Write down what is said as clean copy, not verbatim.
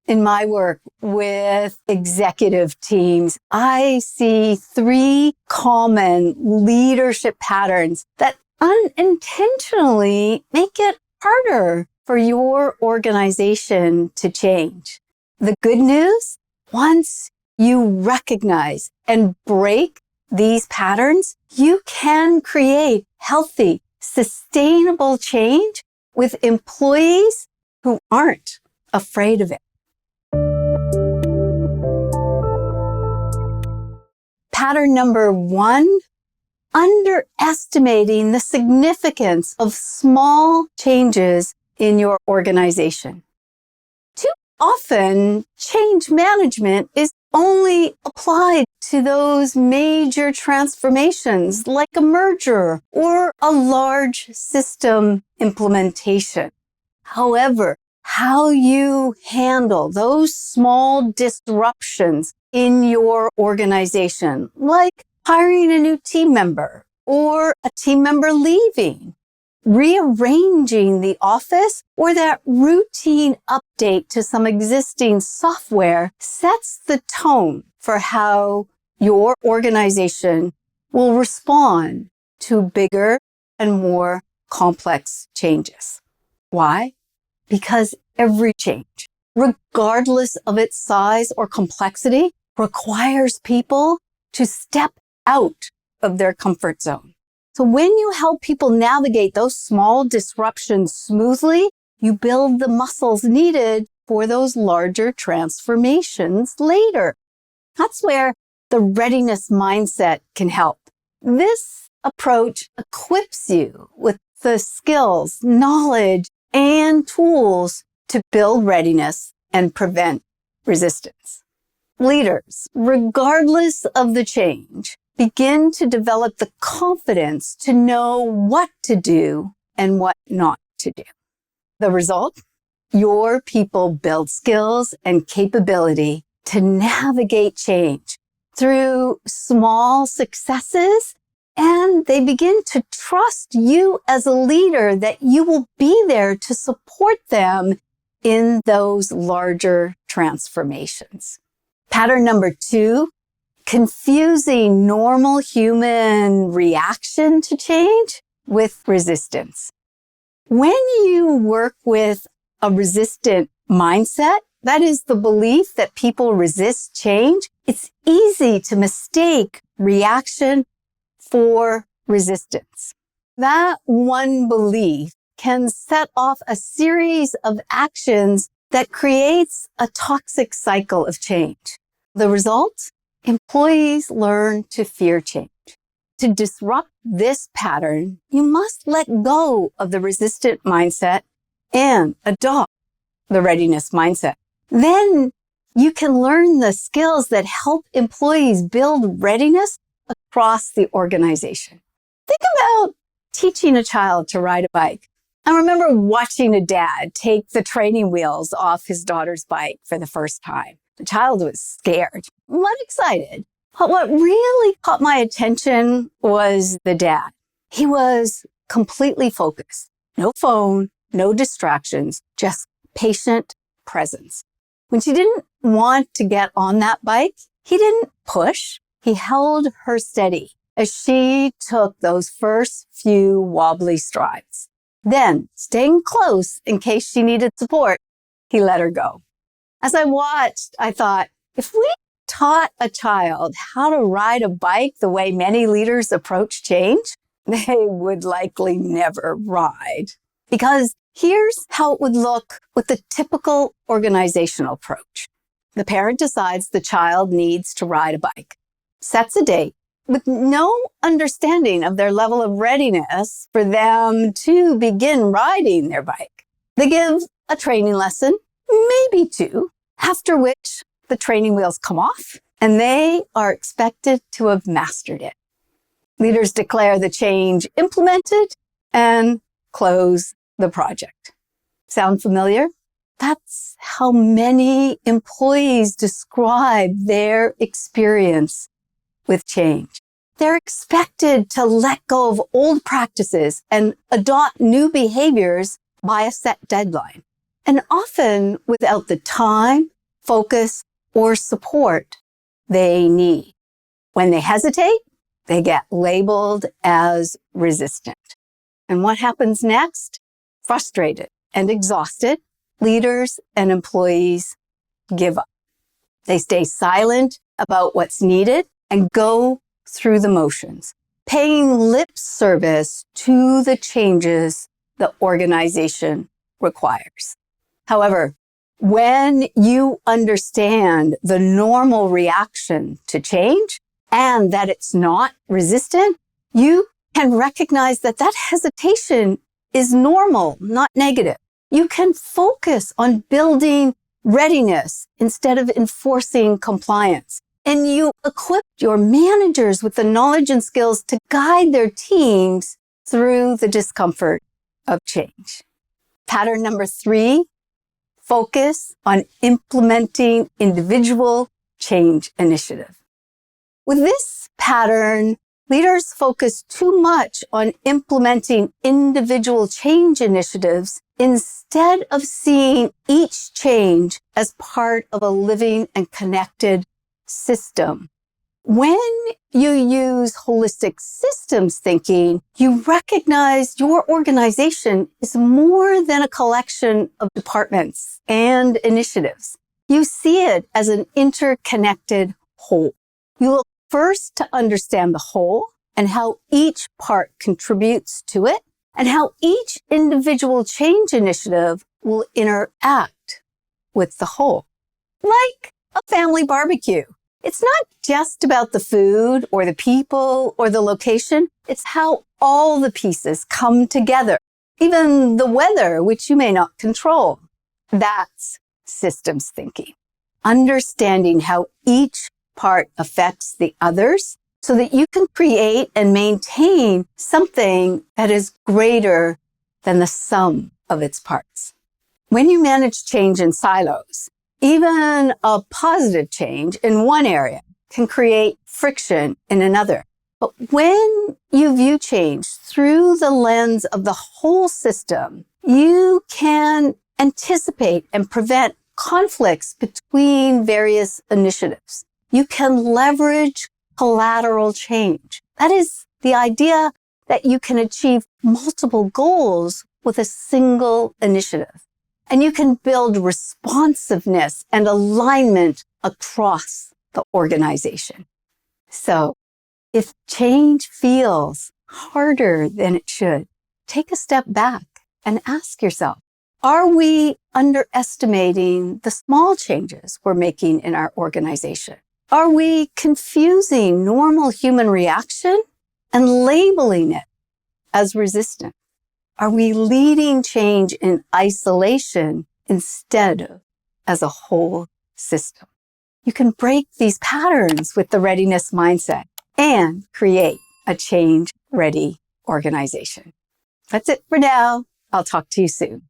in my work with executive teams, I see 3 common leadership patterns that unintentionally make it harder for your organization to change. The good news, once you recognize and break these patterns, you can create healthy, sustainable change with employees who aren't afraid of it. Pattern number 1, underestimating the significance of small changes in your organization. Too often, change management is only applied to those major transformations like a merger or a large system implementation. However, how you handle those small disruptions in your organization, like hiring a new team member or a team member leaving, rearranging the office, or that routine update to some existing software, sets the tone for how your organization will respond to bigger and more complex changes. Why? Because every change, regardless of its size or complexity, requires people to step out of their comfort zone. So when you help people navigate those small disruptions smoothly, you build the muscles needed for those larger transformations later. That's where the readiness mindset can help. This approach equips you with the skills, knowledge, and tools to build readiness and prevent resistance. Leaders, regardless of the change, begin to develop the confidence to know what to do and what not to do. The result? Your people build skills and capability to navigate change through small successes, and they begin to trust you as a leader that you will be there to support them in those larger transformations. Pattern number 2, confusing normal human reaction to change with resistance. When you work with a resistant mindset, that is the belief that people resist change, it's easy to mistake reaction for resistance. That one belief can set off a series of actions that creates a toxic cycle of change. The result? Employees learn to fear change. To disrupt this pattern, you must let go of the resistant mindset and adopt the readiness mindset. Then you can learn the skills that help employees build readiness across the organization. Think about teaching a child to ride a bike. I remember watching a dad take the training wheels off his daughter's bike for the first time. The child was scared, but excited. But what really caught my attention was the dad. He was completely focused. No phone, no distractions, just patient presence. When she didn't want to get on that bike, he didn't push. He held her steady as she took those first few wobbly strides. Then, staying close in case she needed support, he let her go. As I watched, I thought, if we taught a child how to ride a bike the way many leaders approach change, they would likely never ride. Because here's how it would look with the typical organizational approach. The parent decides the child needs to ride a bike, sets a date with no understanding of their level of readiness for them to begin riding their bike. They give a training lesson, maybe 2, after which the training wheels come off and they are expected to have mastered it. Leaders declare the change implemented and close the project. Sound familiar? That's how many employees describe their experience with change. They're expected to let go of old practices and adopt new behaviors by a set deadline. And often without the time, focus, or support they need. When they hesitate, they get labeled as resistant. And what happens next? Frustrated and exhausted, leaders and employees give up. They stay silent about what's needed and go through the motions, paying lip service to the changes the organization requires. However, when you understand the normal reaction to change and that it's not resistant, you can recognize that that hesitation is normal, not negative. You can focus on building readiness instead of enforcing compliance. And you equip your managers with the knowledge and skills to guide their teams through the discomfort of change. Pattern number 3, focus on implementing individual change initiative. With this pattern, leaders focus too much on implementing individual change initiatives instead of seeing each change as part of a living and connected system. When you use holistic systems thinking, you recognize your organization is more than a collection of departments and initiatives. You see it as an interconnected whole. You look first to understand the whole and how each part contributes to it, and how each individual change initiative will interact with the whole. Like a family barbecue. It's not just about the food or the people or the location. It's how all the pieces come together. Even the weather, which you may not control. That's systems thinking. Understanding how each part affects the others so that you can create and maintain something that is greater than the sum of its parts. When you manage change in silos, even a positive change in one area can create friction in another. But when you view change through the lens of the whole system, you can anticipate and prevent conflicts between various initiatives. You can leverage collateral change. That is the idea that you can achieve multiple goals with a single initiative. And you can build responsiveness and alignment across the organization. So if change feels harder than it should, take a step back and ask yourself, are we underestimating the small changes we're making in our organization? Are we confusing normal human reaction and labeling it as resistant? Are we leading change in isolation instead of as a whole system? You can break these patterns with the readiness mindset and create a change-ready organization. That's it for now. I'll talk to you soon.